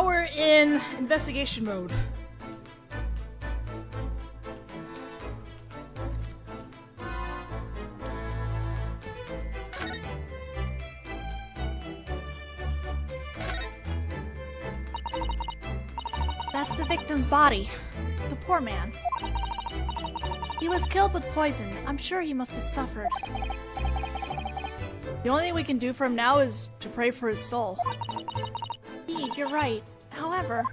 now we're in investigation mode. That's the victim's body. The poor man. He was killed with poison. I'm sure he must have suffered. The only thing we can do for him now is to pray for his soul. Indeed, you're right. However,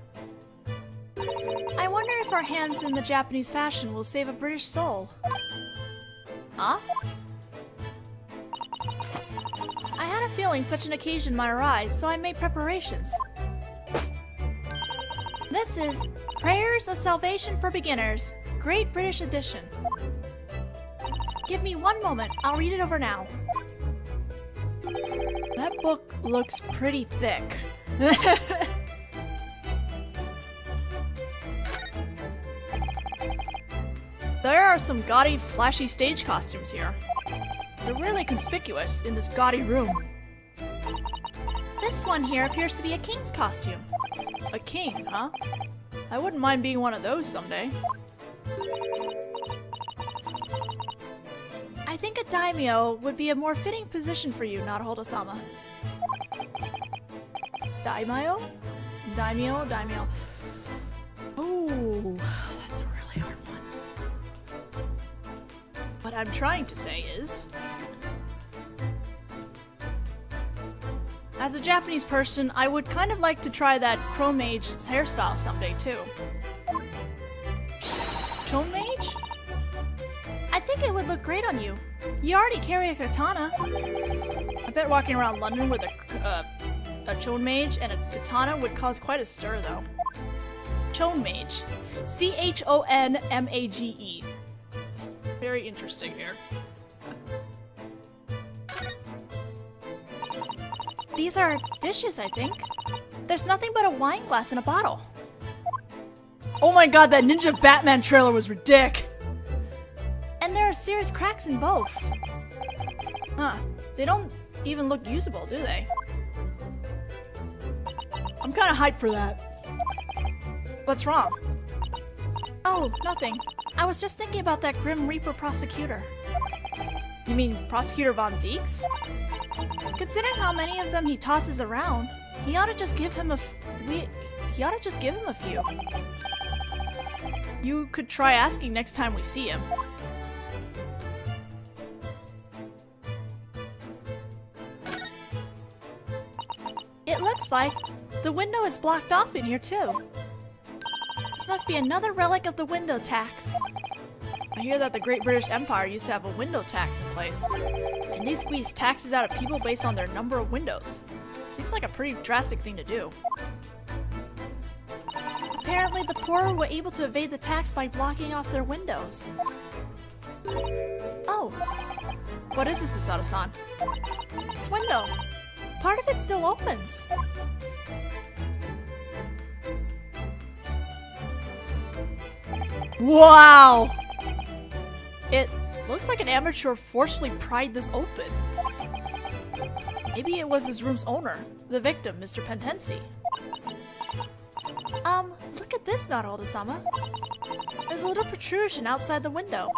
I wonder if our hands in the Japanese fashion will save a British soul. Huh? I had a feeling such an occasion might arise, so I made preparations. This is Prayers of Salvation for Beginners, Great British Edition. Give me one moment, I'll read it over now. That book looks pretty thick. There are some gaudy, flashy stage costumes here. They're really conspicuous in this gaudy room. This one here appears to be a king's costume. A king, huh? I wouldn't mind being one of those someday. I think a daimyo would be a more fitting position for you, Naruhodo-sama. Daimyo? Daimyo. Ooh, that's a really hard one. What I'm trying to say is, as a Japanese person, I would kind of like to try that Chrome Mage's hairstyle someday too. Chone Mage? I think it would look great on you. You already carry a katana. I bet walking around London with a Chone Mage and a katana would cause quite a stir, though. Chone Mage. C-H-O-N-M-A-G-E. Very interesting here. These are dishes, I think. There's nothing but a wine glass and a bottle. Oh my god, that Ninja Batman trailer was ridiculous. And there are serious cracks in both. Huh. They don't even look usable, do they? I'm kinda hyped for that. What's wrong? Oh, nothing. I was just thinking about that Grim Reaper prosecutor. You mean Prosecutor Von Zeeks? Considering how many of them he tosses around, he ought to just give him a few. You could try asking next time we see him. It looks like the window is blocked off in here too. This must be another relic of the window tax. I hear that the Great British Empire used to have a window tax in place, and they squeezed taxes out of people based on their number of windows. Seems like a pretty drastic thing to do. Apparently the poor were able to evade the tax by blocking off their windows. Oh, What is this, Usato-san? this window. Part of it still opens. Wow! It looks like an amateur forcefully pried this open. Maybe it was this room's owner, the victim, Mr. Pentensi. Look at this, Naruhodo-sama. There's a little protrusion outside the window.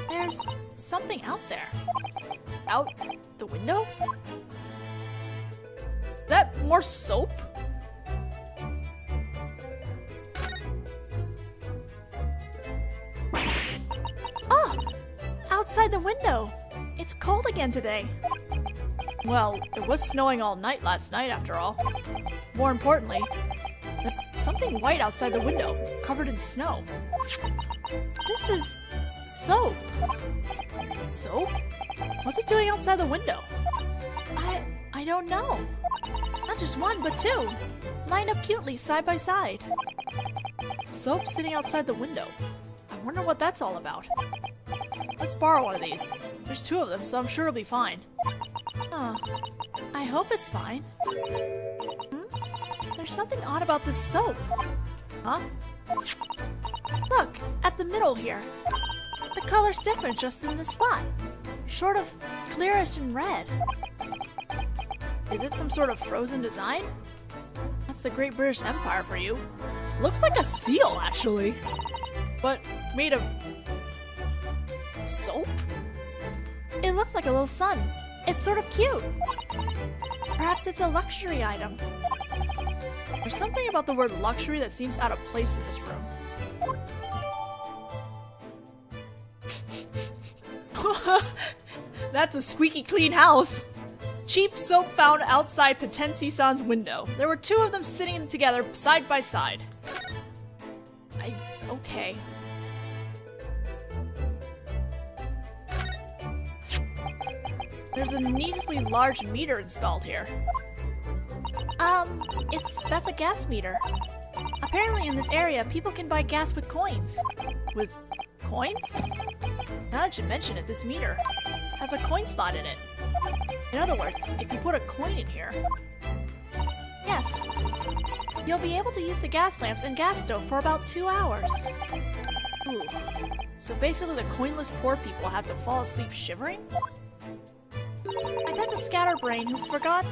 There's something out there. Out the window? That more soap? Oh! Outside the window! It's cold again today. Well, it was snowing all night last night after all. More importantly, there's something white outside the window, covered in snow. This is soap. Soap? What's it doing outside the window? I don't know. Not just one, but two. Lined up cutely side by side. Soap sitting outside the window. I wonder what that's all about. Let's borrow one of these. There's two of them, so I'm sure it'll be fine. Huh. I hope it's fine. There's something odd about this soap. Huh? Look, at the middle here. The color's different just in this spot. Sort of clearish and red. Is it some sort of frozen design? the Great British Empire for you. Looks like a seal, actually. But made of soap? It looks like a little sun. It's sort of cute. Perhaps it's a luxury item. There's something about the word luxury that seems out of place in this room. That's a squeaky clean house. Cheap soap found outside Potensi-san's window. There were two of them sitting together side by side. Okay. There's a needlessly large meter installed here. That's a gas meter. Apparently in this area, people can buy gas with coins. With coins? Now that you mention it, this meter has a coin slot in it. In other words, if you put a coin in here... Yes. You'll be able to use the gas lamps and gas stove for about 2 hours. Ooh. So basically the coinless poor people have to fall asleep shivering? I bet the scatterbrain who forget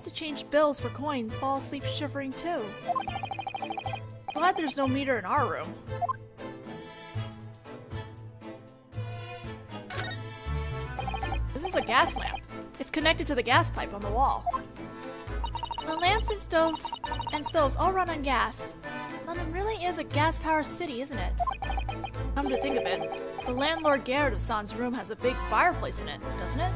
to change bills for coins fall asleep shivering too. Glad there's no meter in our room. This is a gas lamp. It's connected to the gas pipe on the wall. The lamps and stoves all run on gas. London really is a gas-powered city, isn't it? Come to think of it, the landlord Garrett of San's room has a big fireplace in it, doesn't it?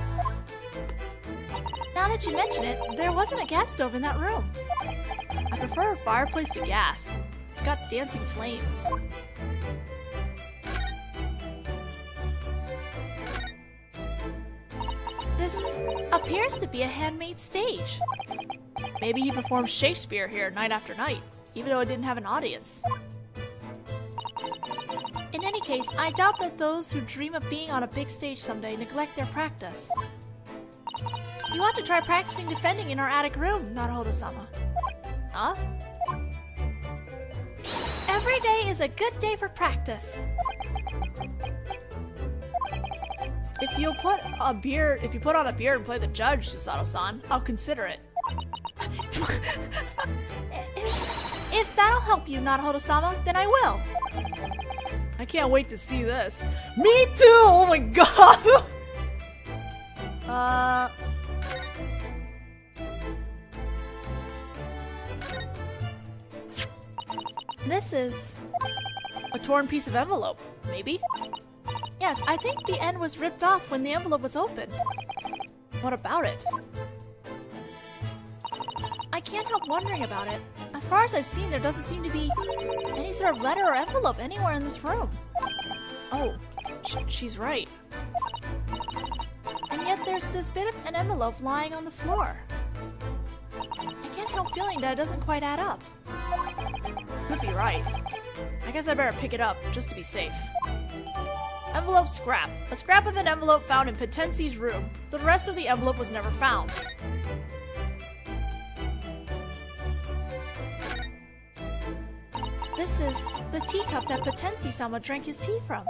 Now that you mention it, there wasn't a gas stove in that room. I prefer a fireplace to gas. It's got dancing flames. This appears to be a handmade stage. Maybe he performs Shakespeare here night after night, even though it didn't have an audience. In any case, I doubt that those who dream of being on a big stage someday neglect their practice. You ought to try practicing defending in our attic room, Naruhodo-sama. Huh? Every day is a good day for practice. If you put on a beard and play the judge, Susato-san, I'll consider it. If that'll help you, Naruhodo-sama, then I will. I can't wait to see this. Me too! Oh my god! This is a torn piece of envelope, maybe? Yes, I think the end was ripped off when the envelope was opened. What about it? I can't help wondering about it. As far as I've seen, there doesn't seem to be any sort of letter or envelope anywhere in this room. Oh, she's right. And yet there's this bit of an envelope lying on the floor. I can't help feeling that it doesn't quite add up. Could be right. I guess I better pick it up, just to be safe. Envelope scrap. A scrap of an envelope found in Potensi's room. The rest of the envelope was never found. This is the teacup that Potensi-sama drank his tea from.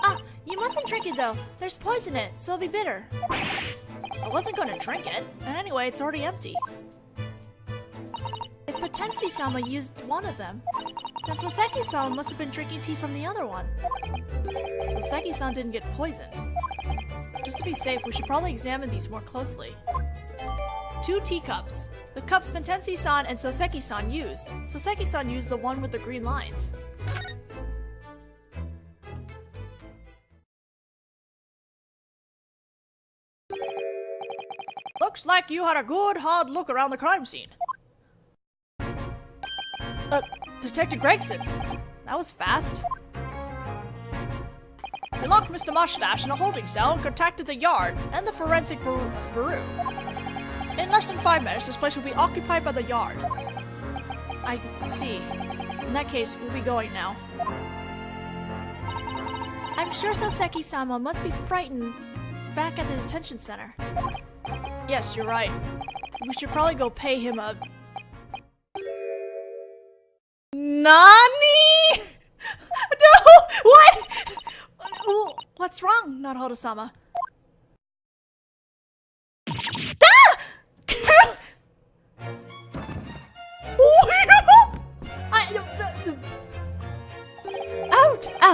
Ah, you mustn't drink it though. There's poison in it, so it'll be bitter. I wasn't going to drink it, and anyway, it's already empty. If Potensi-sama used one of them, then Soseki-sama must have been drinking tea from the other one. Soseki-san didn't get poisoned. Just to be safe, we should probably examine these more closely. 2 teacups. The cups Potensi-san and Soseki-san used. Soseki-san used the one with the green lines. Looks like you had a good hard look around the crime scene. Detective Gregson. That was fast. We locked Mr. Mustache in a holding cell and contacted the yard and the forensic bureau. In less than 5 minutes, this place will be occupied by the yard. I see. In that case, we'll be going now. I'm sure Soseki-sama must be frightened back at the detention center. Yes, you're right. We should probably go pay him a... NANI?! No! What?! What's wrong, Naruhodo-sama?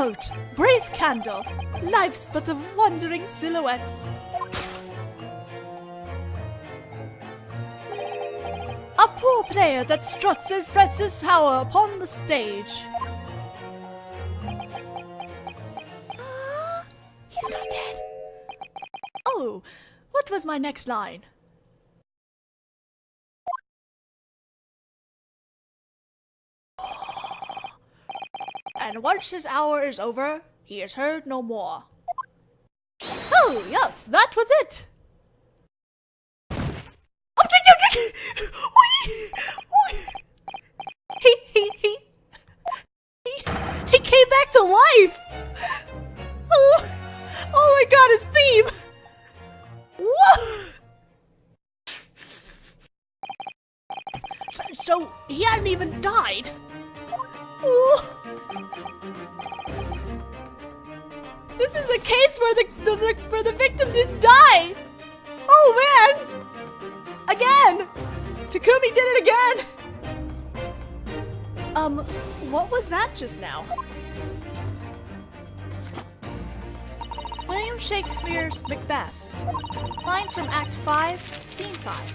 Halt! Brave candle! Life's but a wandering silhouette. A poor player that struts and frets his tower upon the stage. He's not dead. Oh, what was my next line? And once his hour is over, he is heard no more. Oh, yes, that was it! He came back to life! Oh my god, his theme! What? So he hadn't even died. Oh. This is a case where the victim didn't die. Oh man! Again! Takumi did it again! What was that just now? William Shakespeare's Macbeth. Lines from Act 5, Scene 5.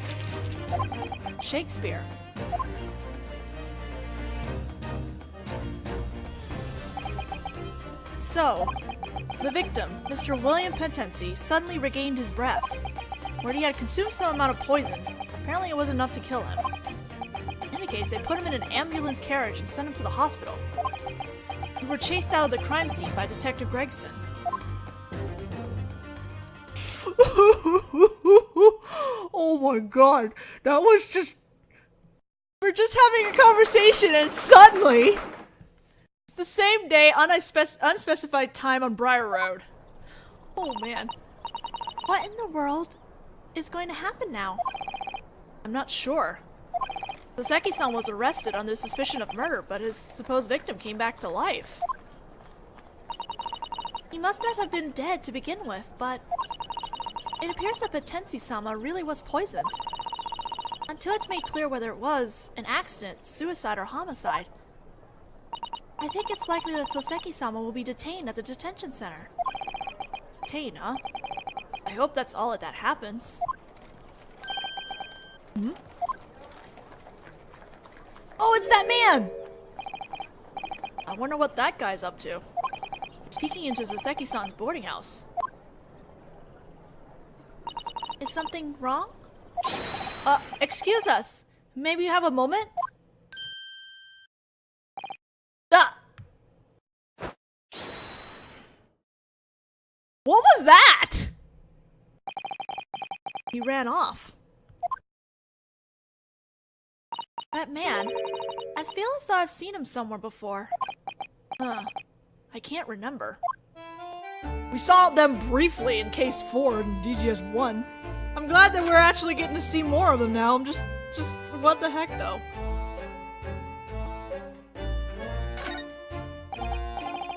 Shakespeare. So, the victim, Mr. William Pentency, suddenly regained his breath. Where he had consumed some amount of poison, apparently it wasn't enough to kill him. In any case, they put him in an ambulance carriage and sent him to the hospital. We were chased out of the crime scene by Detective Gregson. Oh my god, that was just... We're just having a conversation and suddenly... It's the same day, unspecified time on Briar Road. Oh man. What in the world is going to happen now? I'm not sure. Soseki-san was arrested under suspicion of murder, but his supposed victim came back to life. He must not have been dead to begin with, but it appears that Potensi-sama really was poisoned. Until it's made clear whether it was an accident, suicide, or homicide, I think it's likely that Soseki-sama will be detained at the detention center. Detained, huh? I hope that's all that happens. Hmm? Oh, it's that man! I wonder what that guy's up to. Peeking into Soseki-san's boarding house. Is something wrong? Excuse us. Maybe you have a moment? Ah! What was that? He ran off. That man, I feel as though I've seen him somewhere before. I can't remember. We saw them briefly in Case 4 in DGS 1. I'm glad that we're actually getting to see more of them now. I'm just what the heck though?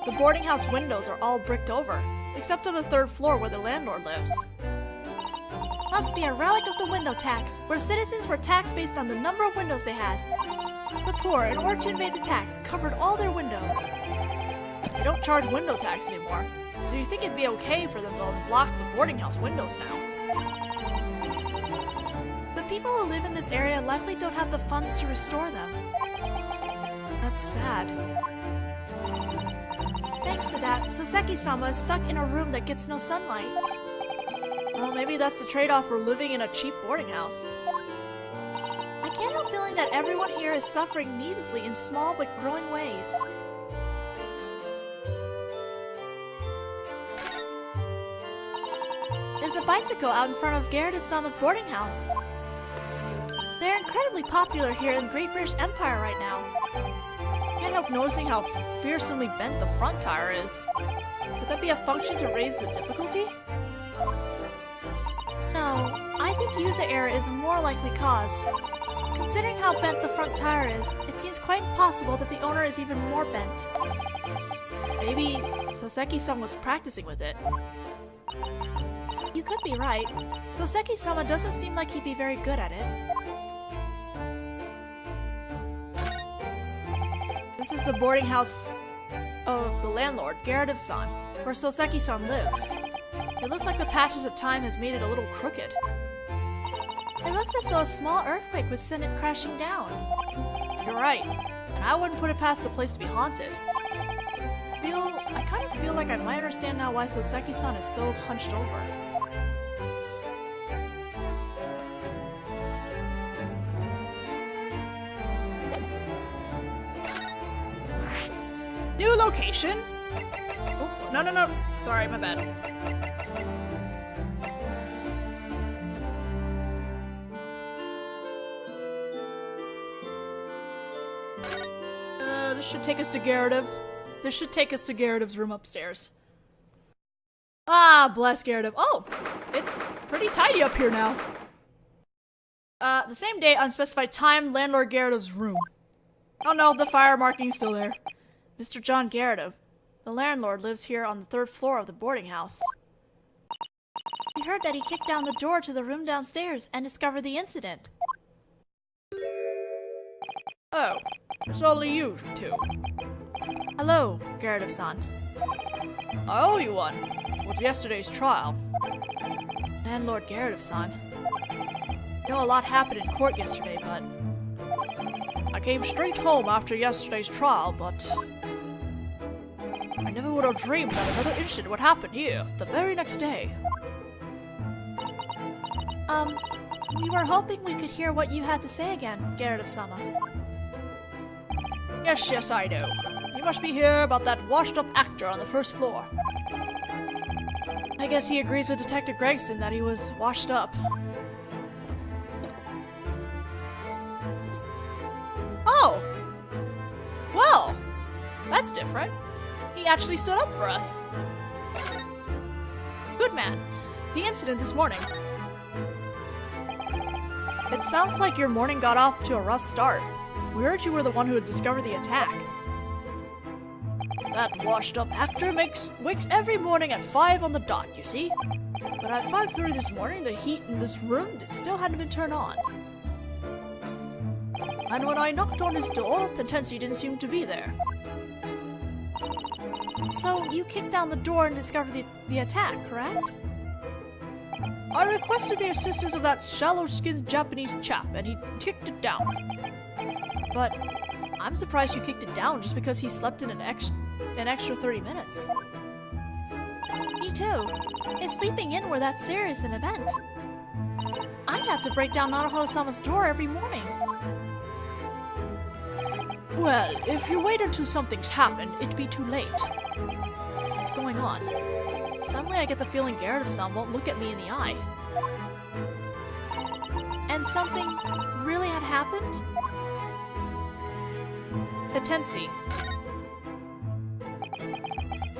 The boarding house windows are all bricked over, except on the 3rd floor where the landlord lives. Must be a relic of the window tax, where citizens were taxed based on the number of windows they had. The poor, in order to evade the tax, covered all their windows. They don't charge window tax anymore, so you think it'd be okay for them to block the boarding house windows now. The people who live in this area likely don't have the funds to restore them. That's sad. Thanks to that, Soseki-sama is stuck in a room that gets no sunlight. Well, maybe that's the trade-off for living in a cheap boarding house. I can't help feeling that everyone here is suffering needlessly in small but growing ways. There's a bicycle out in front of Gerda-sama's boarding house. They're incredibly popular here in the Great British Empire right now. Can't help noticing how fearsomely bent the front tire is. Could that be a function to raise the difficulty? No, I think user error is a more likely cause. Considering how bent the front tire is, it seems quite possible that the owner is even more bent. Maybe Soseki-sama was practicing with it. You could be right. Soseki-sama doesn't seem like he'd be very good at it. This is the boarding house of the landlord, Gyakuten-san, where Soseki-san lives. It looks like the passage of time has made it a little crooked. It looks as though a small earthquake would send it crashing down. You're right, and I wouldn't put it past the place to be haunted. I kind of feel like I might understand now why Soseki-san is so hunched over. New location? Oh, no. Sorry, my bad. This should take us to Gyakuten. This should take us to Gyakuten room upstairs. Ah, bless Gyakuten. Oh, it's pretty tidy up here now. The same day, unspecified time, landlord Gyakuten room. Oh no, the fire marking's still there. Mr. John Gyakuten. The landlord lives here on the 3rd floor of the boarding house. We heard that he kicked down the door to the room downstairs and discovered the incident. Oh, it's only you two. Hello, Gyakuten-san. I owe you one, with yesterday's trial. Landlord Gyakuten-san. I know a lot happened in court yesterday, but... I came straight home after yesterday's trial, but... I never would have dreamed that another incident would happen here, the very next day. We were hoping we could hear what you had to say again, Gyakuten-sama. Yes, I know. You must be here about that washed-up actor on the 1st floor. I guess he agrees with Detective Gregson that he was washed up. Oh! Well, that's different. He actually stood up for us. Good man. The incident this morning. It sounds like your morning got off to a rough start. We heard you were the one who had discovered the attack. That washed-up actor wakes every morning at 5 on the dot, you see? But at 5:30 this morning, the heat in this room still hadn't been turned on. And when I knocked on his door, Potensi didn't seem to be there. So, you kicked down the door and discovered the attack, correct? I requested the assistance of that shallow-skinned Japanese chap, and he kicked it down. But I'm surprised you kicked it down just because he slept in an extra 30 minutes. Me too. If sleeping in were that serious an event, I'd have to break down Naruhodo-sama's door every morning. Well, if you wait until something's happened, it'd be too late. What's going on? Suddenly I get the feeling Gyakuten-san won't look at me in the eye. And something really had happened? Potensi.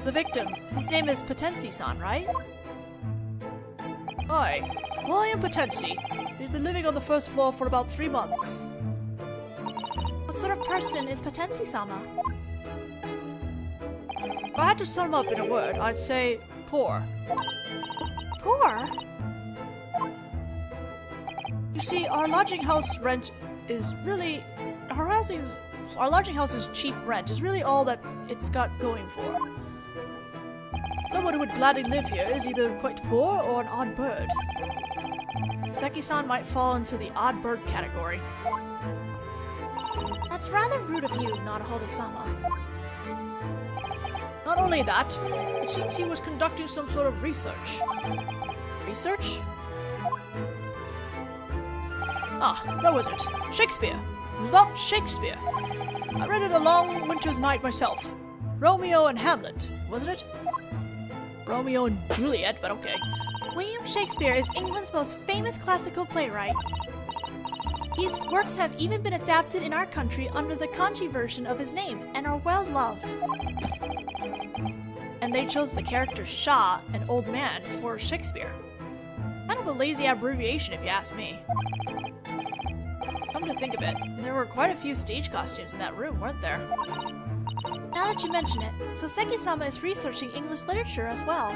The victim. His name is Potensi-san, right? Hi. William Potensi. He's been living on the 1st floor for about 3 months. What sort of person is Potensi-sama? If I had to sum up in a word, I'd say poor. Poor? You see, our lodging house rent is really... Our lodging house's cheap rent is really all that it's got going for. Someone who would gladly live here is either quite poor or an odd bird. Seki-san might fall into the odd bird category. That's rather rude of you, Naruhodo-sama. Not only that, it seems he was conducting some sort of research. Research? Ah, that was it. Shakespeare. It was about Shakespeare. I read it a long winter's night myself. Romeo and Hamlet, wasn't it? Romeo and Juliet, but okay. William Shakespeare is England's most famous classical playwright. His works have even been adapted in our country under the kanji version of his name and are well loved. And they chose the character Shah, an old man, for Shakespeare. Kind of a lazy abbreviation if you ask me. Come to think of it, there were quite a few stage costumes in that room, weren't there? Now that you mention it, Soseki-sama is researching English literature as well.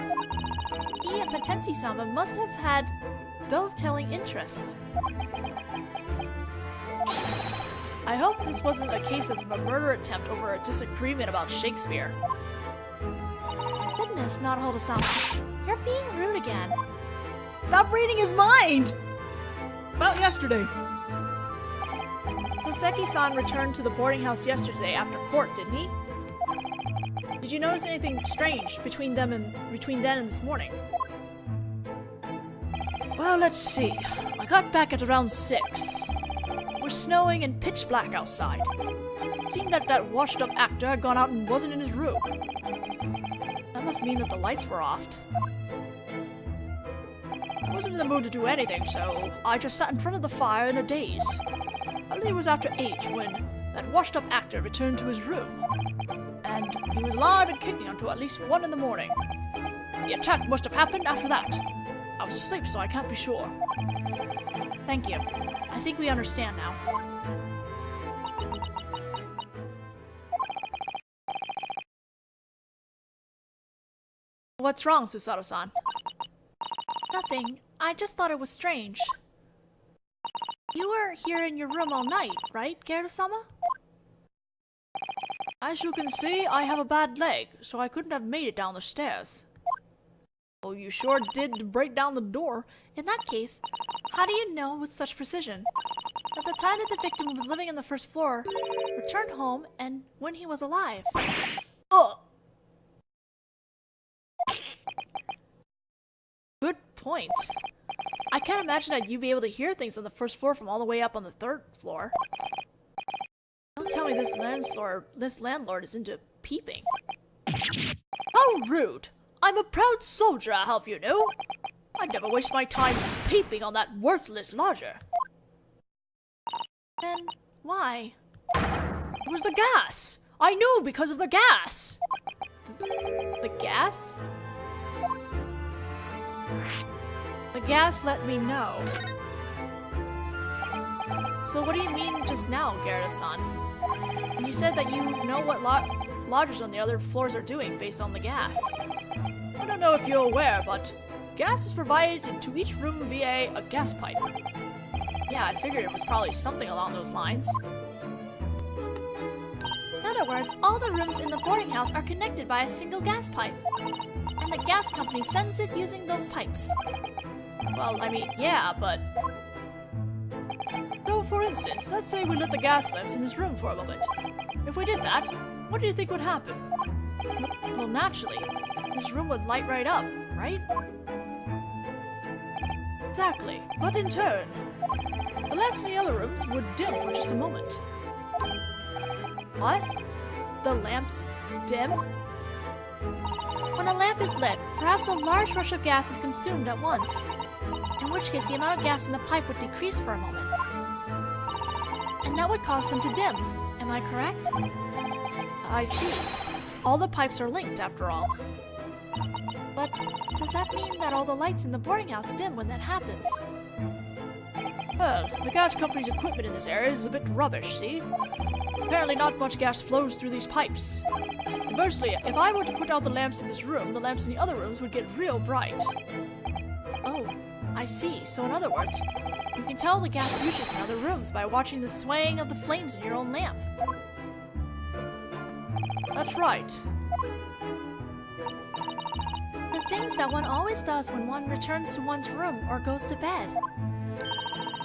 He and Potensi-sama must have had dovetailing interests. I hope this wasn't a case of a murder attempt over a disagreement about Shakespeare. Goodness, Naruhodo-sama. You're being rude again. Stop reading his mind! About yesterday. Soseki-san returned to the boarding house yesterday after court, didn't he? Did you notice anything strange between then and this morning? Well, let's see. I got back at around 6. It was snowing and pitch black outside. It seemed that washed-up actor had gone out and wasn't in his room. That must mean that the lights were off. I wasn't in the mood to do anything, so I just sat in front of the fire in a daze. I believe it was after 8 when that washed-up actor returned to his room. And he was alive and kicking until at least 1 in the morning. The attack must have happened after that. I was asleep, so I can't be sure. Thank you. I think we understand now. What's wrong, Susato-san? Nothing. I just thought it was strange. You were here in your room all night, right, Gyakuten-sama? As you can see, I have a bad leg, so I couldn't have made it down the stairs. Oh, you sure did break down the door. In that case, how do you know with such precision that the time that the victim was living on the first floor returned home and when he was alive? Oh! Good point. I can't imagine that you'd be able to hear things on the first floor from all the way up on the 3rd floor. Don't tell me this landlord is into peeping. How rude! I'm a proud soldier, I'll have you know. I'd never waste my time peeping on that worthless lodger. Then why? It was the gas! I knew because of the gas! The gas? The gas let me know. So what do you mean just now, Gyakuten-san? When you said that you know what lodgers on the other floors are doing based on the gas. I don't know if you're aware, but gas is provided to each room via a gas pipe. Yeah, I figured it was probably something along those lines. In other words, all the rooms in the boarding house are connected by a single gas pipe. And the gas company sends it using those pipes. Well, I mean, yeah, but... So, for instance, let's say we lit the gas lamps in this room for a moment. If we did that, what do you think would happen? Well, naturally, this room would light right up, right? Exactly, but in turn, the lamps in the other rooms would dim for just a moment. What? The lamps dim? When a lamp is lit, perhaps a large rush of gas is consumed at once. In which case, the amount of gas in the pipe would decrease for a moment. And that would cause them to dim. Am I correct? I see. All the pipes are linked, after all. But does that mean that all the lights in the boarding house dim when that happens? Well, the gas company's equipment in this area is a bit rubbish, see? Apparently not much gas flows through these pipes. Conversely, if I were to put out the lamps in this room, the lamps in the other rooms would get real bright. Oh, I see. So in other words, you can tell the gas uses in other rooms by watching the swaying of the flames in your own lamp. That's right. The things that one always does when one returns to one's room or goes to bed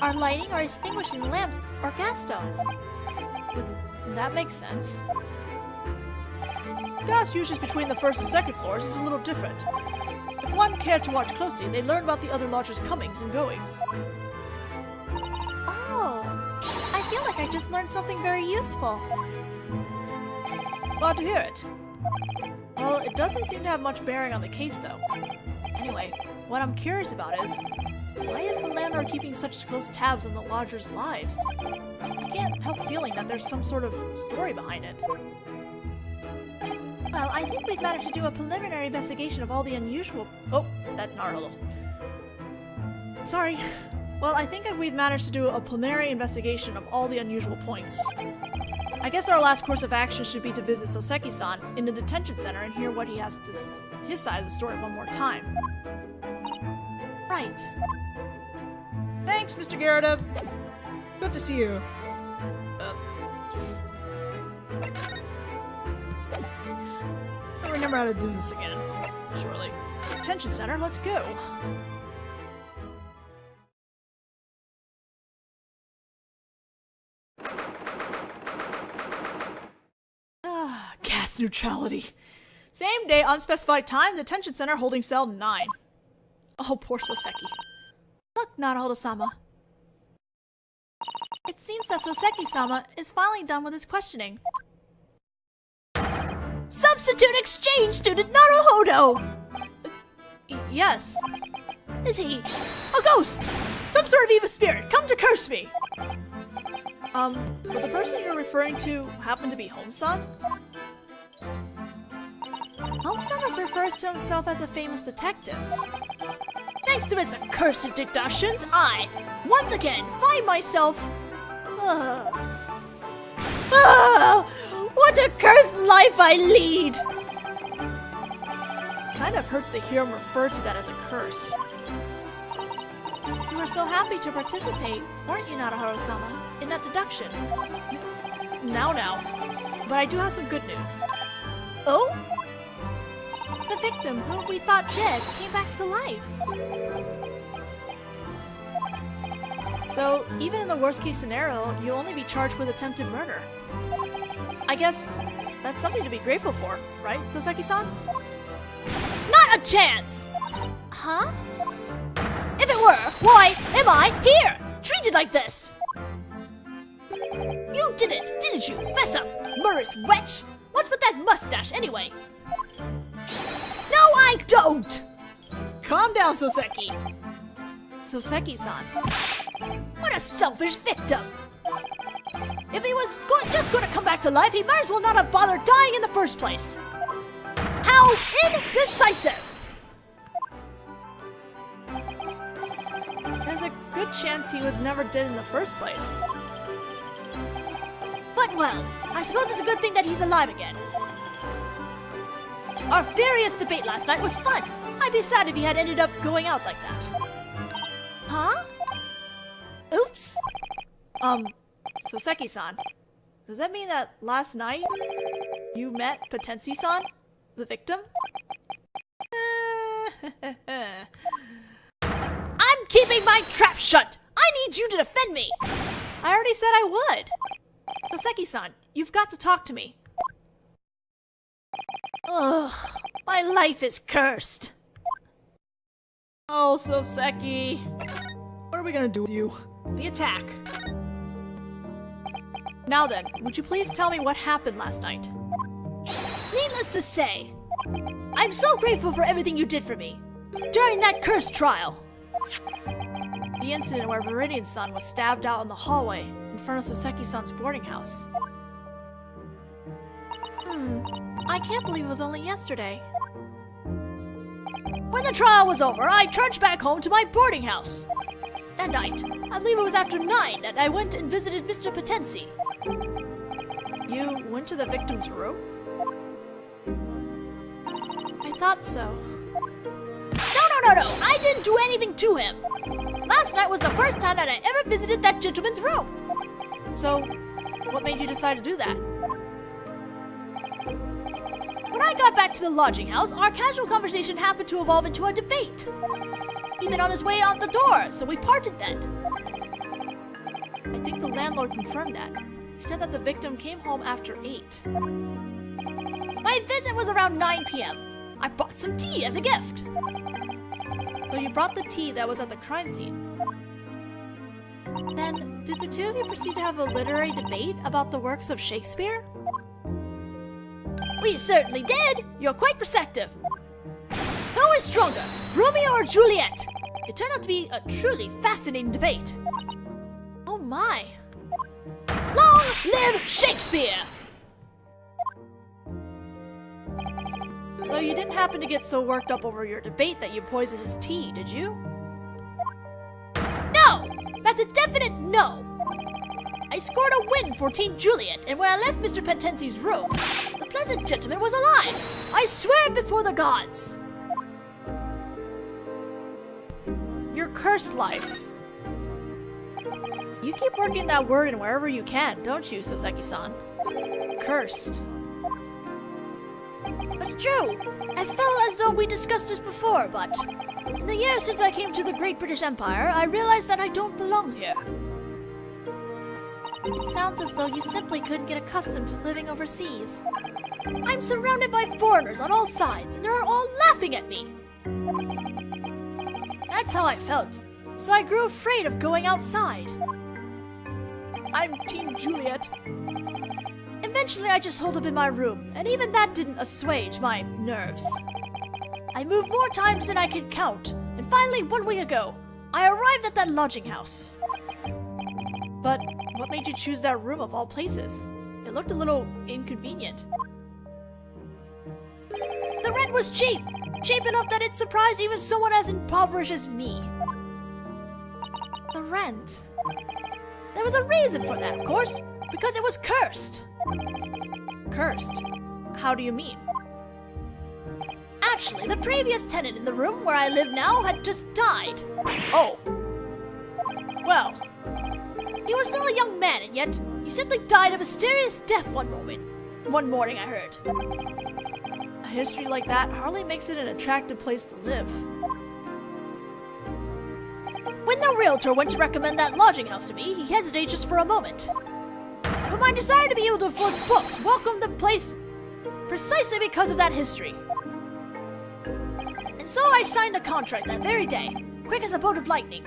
are lighting or extinguishing the lamps or gas stove. But that makes sense. Gas usage between the 1st and 2nd floors is a little different. If one cared to watch closely, they'd learn about the other lodgers' comings and goings. Oh, I feel like I just learned something very useful. Glad to hear it. Well, it doesn't seem to have much bearing on the case, though. Anyway, what I'm curious about is, why is the landlord keeping such close tabs on the lodgers' lives? I can't help feeling that there's some sort of story behind it. Well, I think we've managed to do a preliminary investigation of all the unusual... Oh, that's Naruhodo. Sorry. Well, I think we've managed to do a preliminary investigation of all the unusual points. I guess our last course of action should be to visit Soseki-san in the detention center and hear what he has to his side of the story one more time. Right. Thanks, Mr. Gyakuten. Good to see you. remember how to do this again. Surely. Attention center, let's go. Gas neutrality. Same day, unspecified time, detention center holding cell 9. Oh, poor Soseki. Look, Naruhodo-sama. It seems that Soseki-sama is finally done with his questioning. Substitute exchange student Naruhodo! Yes. Is he a ghost? Some sort of evil spirit, come to curse me! Would the person you're referring to happen to be Home-san? Home-sama refers to himself as a famous detective. Thanks to his accursed deductions, I, once again, find myself... what a cursed life I lead! Kind of hurts to hear him refer to that as a curse. You were so happy to participate, weren't you, Naruhodo-sama, in that deduction? Now. But I do have some good news. Oh? The victim, whom we thought dead, came back to life. So, even in the worst case scenario, you'll only be charged with attempted murder. I guess that's something to be grateful for, right, Soseki-san? Not a chance! Huh? If it were, why am I here, treated like this? You did it, didn't you? Fess up, murderous wretch! What's with that mustache, anyway? No, I don't! Calm down, Soseki. Soseki-san. What a selfish victim! If he was just going to come back to life, he might as well not have bothered dying in the first place. How indecisive! There's a good chance he was never dead in the first place. But well, I suppose it's a good thing that he's alive again. Our furious debate last night was fun. I'd be sad if he had ended up going out like that. Huh? Oops. Soseki-san, does that mean that last night you met Potensi-san, the victim? I'm keeping my trap shut! I need you to defend me! I already said I would! Soseki-san, you've got to talk to me. Ugh, my life is cursed. Oh, Soseki. What are we gonna do with you? The attack. Now then, would you please tell me what happened last night? Needless to say, I'm so grateful for everything you did for me during that cursed trial. The incident where Viridian-san was stabbed out in the hallway in front of Soseki-san's boarding house. I can't believe it was only yesterday. When the trial was over, I trudged back home to my boarding house. That night, I believe it was after 9 that I went and visited Mr. Potensi. You went to the victim's room? I thought so. No, I didn't do anything to him. Last night was the first time that I ever visited that gentleman's room. So, what made you decide to do that? When I got back to the lodging house, our casual conversation happened to evolve into a debate. He'd been on his way out the door, so we parted then. I think the landlord confirmed that. He said that the victim came home after 8. My visit was around 9 p.m. I bought some tea as a gift. So you brought the tea that was at the crime scene. Then, did the two of you proceed to have a literary debate about the works of Shakespeare? We certainly did! You're quite perceptive. Who is stronger, Romeo or Juliet? It turned out to be a truly fascinating debate. Oh my! Long live Shakespeare! So you didn't happen to get so worked up over your debate that you poisoned his tea, did you? No! That's a definite no! I scored a win for Team Juliet, and when I left Mr. Potensi's room, the pleasant gentleman was alive! I swear it before the gods! Your cursed life. You keep working that word in wherever you can, don't you, Soseki-san? Cursed. It's true. I felt as though we discussed this before, but in the years since I came to the Great British Empire, I realized that I don't belong here. It sounds as though you simply couldn't get accustomed to living overseas. I'm surrounded by foreigners on all sides, and they're all laughing at me. That's how I felt, so I grew afraid of going outside. I'm Team Juliet. Eventually, I just holed up in my room, and even that didn't assuage my nerves. I moved more times than I could count, and finally, 1 week ago, I arrived at that lodging house. But what made you choose that room of all places? It looked a little inconvenient. The rent was cheap! Cheap enough that it surprised even someone as impoverished as me. The rent. There was a reason for that, of course, because it was cursed. Cursed? How do you mean? Actually, the previous tenant in the room where I live now had just died. Oh. Well, he was still a young man, and yet he simply died a mysterious death one morning I heard. A history like that hardly makes it an attractive place to live. When the realtor went to recommend that lodging house to me, he hesitated just for a moment. But my desire to be able to afford books welcomed the place precisely because of that history. And so I signed a contract that very day, quick as a bolt of lightning.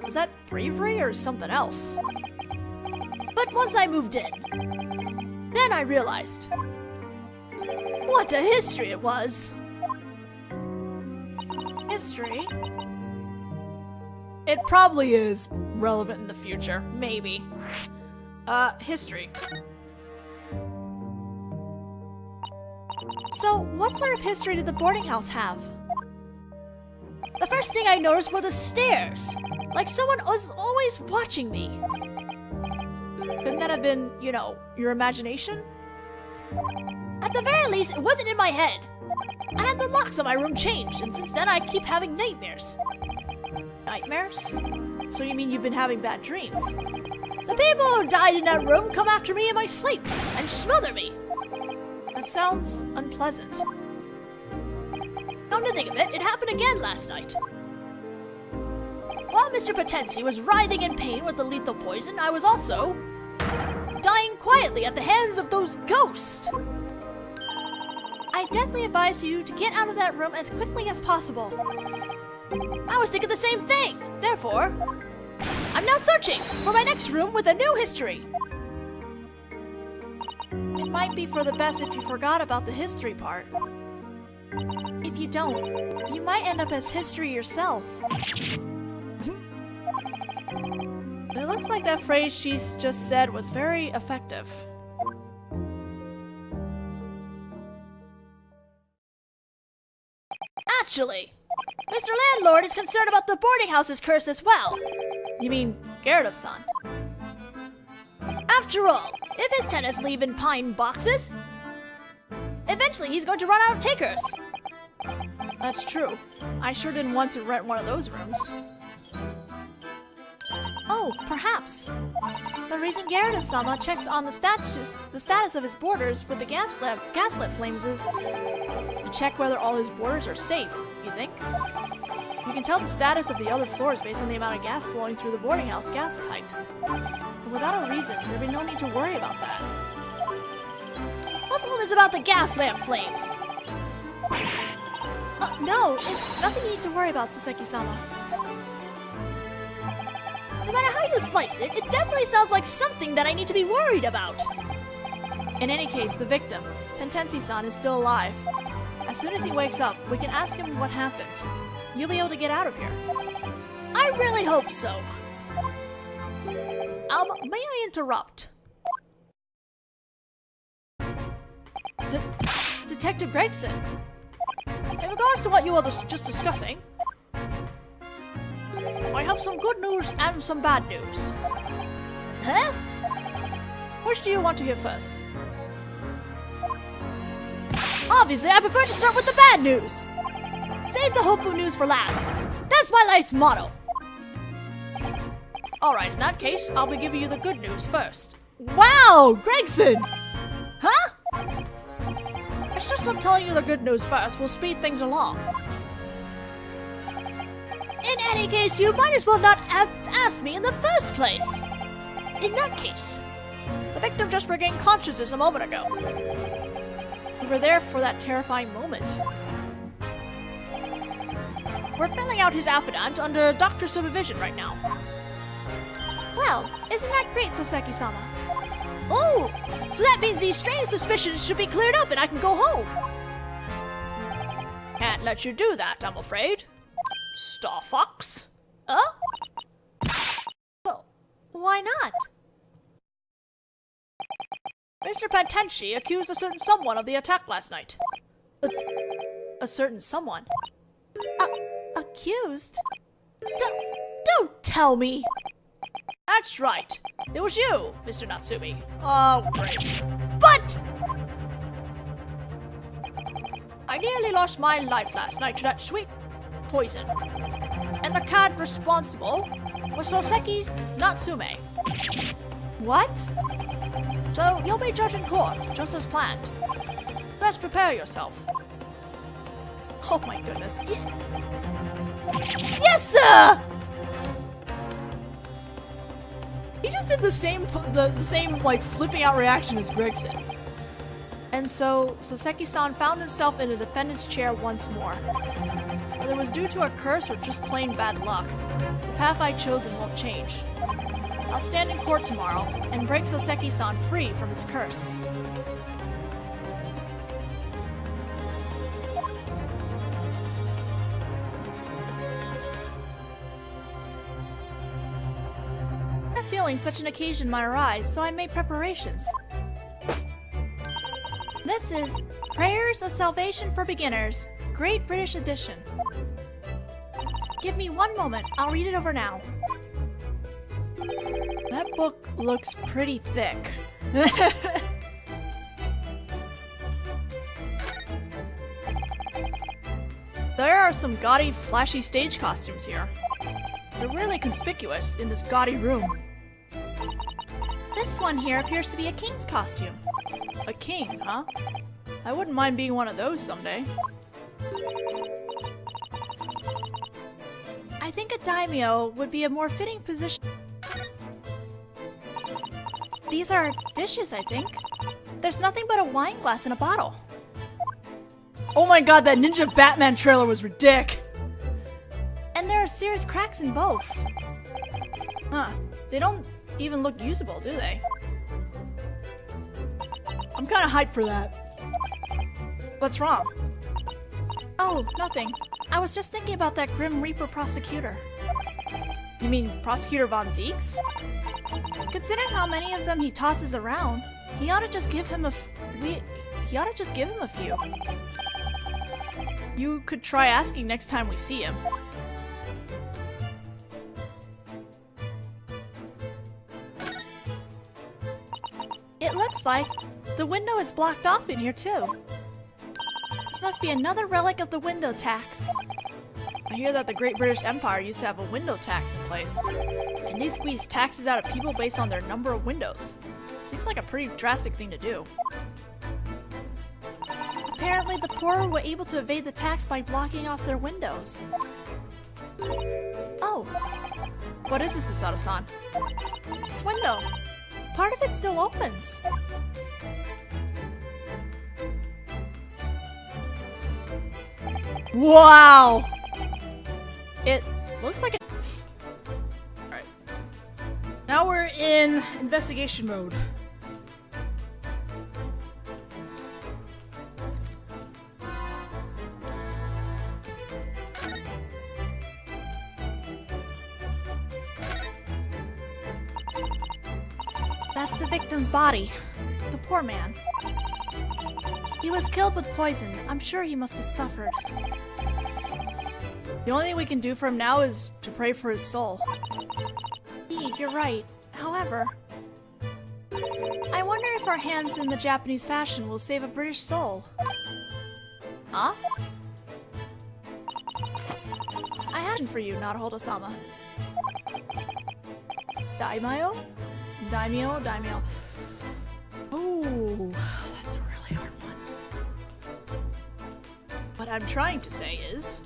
Was that bravery or something else? But once I moved in, then I realized what a history it was. History? It probably is relevant in the future, maybe. History. So, what sort of history did the boarding house have? The first thing I noticed were the stairs. Like someone was always watching me. Couldn't that have been, your imagination? At the very least, it wasn't in my head. I had the locks on my room changed, and since then I keep having nightmares. Nightmares? So you mean you've been having bad dreams? The people who died in that room come after me in my sleep and smother me. That sounds unpleasant. Come to think of it, it happened again last night. While Mr. Potensi was writhing in pain with the lethal poison, I was also dying quietly at the hands of those ghosts. I definitely advise you to get out of that room as quickly as possible. I was thinking the same thing. Therefore, I'm now searching for my next room with a new history. It might be for the best if you forgot about the history part. If you don't, you might end up as history yourself. It looks like that phrase she just said was very effective. Actually, Mr. Landlord is concerned about the boarding house's curse as well. You mean Gyakuten-san? After all, if his tenants leave in pine boxes, eventually he's going to run out of takers. That's true. I sure didn't want to rent one of those rooms. Oh, perhaps. The reason Gyakuten-sama checks on the status of his boarders with the gaslit flames is to check whether all his boarders are safe, you think? You can tell the status of the other floors based on the amount of gas flowing through the boarding house gas pipes. And without a reason, there'd be no need to worry about that. What's all this about the gas lamp flames? No, it's nothing you need to worry about, Soseki-sama. No matter how you slice it, it definitely sounds like something that I need to be worried about. In any case, the victim, Potensi-san, is still alive. As soon as he wakes up, we can ask him what happened. You'll be able to get out of here. I really hope so. May I interrupt? Detective Gregson, in regards to what you were just discussing, I have some good news and some bad news. Huh? Which do you want to hear first? Obviously, I prefer to start with the bad news. Save the hopeful news for last. That's my life's motto. Alright, in that case, I'll be giving you the good news first. Wow, Gregson! Huh? It's just that telling you the good news first will speed things along. In any case, you might as well not have asked me in the first place. In that case, the victim just regained consciousness a moment ago. We were there for that terrifying moment. We're filling out his affidavit under doctor's supervision right now. Well, isn't that great, Soseki-sama? Oh, so that means these strange suspicions should be cleared up and I can go home. Can't let you do that, I'm afraid. Star Fox? Huh? Well, why not? Mr. Pentenchi accused a certain someone of the attack last night. A certain someone? Accused? Don't tell me! That's right. It was you, Mr. Natsumi. Oh, great. But I nearly lost my life last night to that sweet poison. And the cat responsible was Soseki Natsume. What? So you'll be judged in court, just as planned. Best prepare yourself. Oh my goodness. Yes, sir! He just did the same like flipping out reaction as Gregson. And so Soseki-san found himself in the defendant's chair once more. Whether it was due to a curse or just plain bad luck, the path I chosen won't change. I'll stand in court tomorrow and break Soseki-san free from his curse. I had a feeling such an occasion might arise, so I made preparations. This is Prayers of Salvation for Beginners, Great British Edition. Give me one moment, I'll read it over now. That book looks pretty thick. There are some gaudy, flashy stage costumes here. They're really conspicuous in this gaudy room. This one here appears to be a king's costume. A king, huh? I wouldn't mind being one of those someday. I think a daimyo would be a more fitting position. These are dishes, I think. There's nothing but a wine glass and a bottle. Oh my god, that Ninja Batman trailer was ridiculous. And there are serious cracks in both. Huh. They don't even look usable, do they? I'm kinda hyped for that. What's wrong? Oh, nothing. I was just thinking about that Grim Reaper prosecutor. You mean Prosecutor Von Zeeks? Considering how many of them he tosses around, he ought to just give him a few. You could try asking next time we see him. It looks like the window is blocked off in here too. This must be another relic of the window tax. I hear that the Great British Empire used to have a window tax in place, and they squeezed taxes out of people based on their number of windows. Seems like a pretty drastic thing to do. Apparently the poor were able to evade the tax by blocking off their windows. Oh, What is this, Usato-san? this window. Part of it still opens. Wow! It looks like it. Alright. Now we're in investigation mode. That's the victim's body. The poor man. He was killed with poison. I'm sure he must have suffered. The only thing we can do for him now is to pray for his soul. Indeed, you're right. However, I wonder if our hands in the Japanese fashion will save a British soul. Huh? I have one for you, Naruhodo-sama. Daimyo? Daimyo. Ooh, that's a really hard one. I'm trying to say is,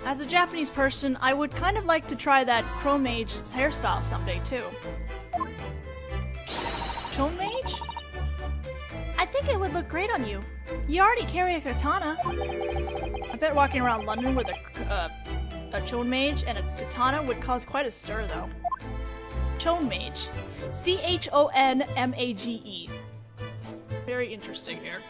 as a Japanese person, I would kind of like to try that Chrome Mage's hairstyle someday too. Chone Mage? I think it would look great on you. You already carry a katana. I bet walking around London with a Chone Mage and a katana would cause quite a stir though. Chone Mage. C-H-O-N-M-A-G-E. Very interesting here.